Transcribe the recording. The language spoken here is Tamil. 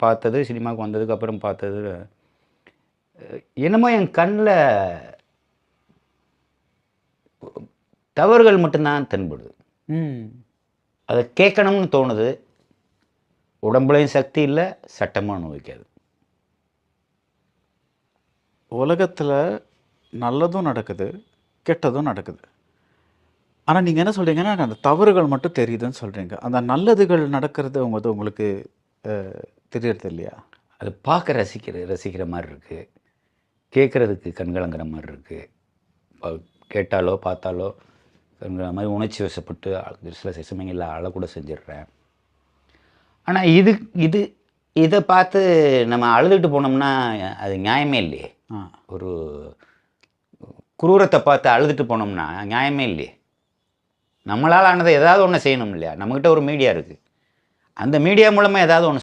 பார்த்தது, சினிமாவுக்கு வந்ததுக்கப்புறம் பார்த்தது என்னமோ என் கண்ணில் தவறுகள் மட்டும்தான் தென்படுது. அதை கேட்கணும்னு தோணுது. உடம்புலையும் சக்தி இல்லை, சட்டமும் அனுபவிக்காது. உலகத்தில் நல்லதும் நடக்குது, கெட்டதும் நடக்குது. ஆனால் நீங்கள் என்ன சொல்கிறீங்கன்னா அந்த தவறுகள் மட்டும் தெரியுதுன்னு சொல்கிறீங்க. அந்த நல்லதுகள் நடக்கிறது உங்களுக்கு தெரியறது இல்லையா? அது பார்க்க ரசிக்கிற மாதிரி இருக்குது, கேட்குறதுக்கு கண்கலங்கிற மாதிரி இருக்குது. கேட்டாலோ பார்த்தாலோ கண்கிற மாதிரி உணர்ச்சி வசப்பட்டு சில சமயங்களில் அழக்கூட செஞ்சிடுறேன். ஆனால் இதை பார்த்து நம்ம அழுதுகிட்டு போனோம்னா அது நியாயமே இல்லையே. ஒரு குரூரத்தை பார்த்து அழுதுட்டு போனோம்னா நியாயமே இல்லையே. நம்மளால் ஆனதை ஏதாவது ஒன்று செய்யணும் இல்லையா? நம்மக்கிட்ட ஒரு மீடியா இருக்குது, அந்த மீடியா மூலமாக ஏதாவது ஒன்று